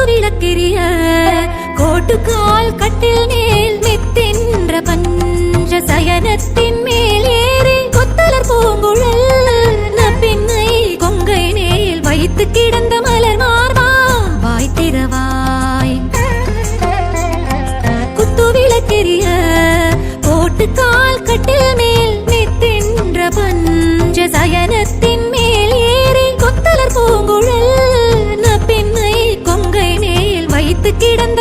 விளக்கெரிய கோட்டுக்கால் கட்டில் மேல் மெத்தென்ற பஞ்ச சயனத்தின் மேல் ஏறி கொத்தலர் பூங்குழல் பெண்ணை கொங்கை மேல் வைத்து கிடந்த மலர் மார்பா வாய் திறவாய். குத்து விளக்கெரிய கோட்டுக்கால் கட்டில் மேல் மெத்தென்ற பஞ்ச சயனத்தின் மேல் ஏறி கொத்தலர் பூங்குழல் பெண்ணை கொங்கை மேல் வைத்து கிடந்த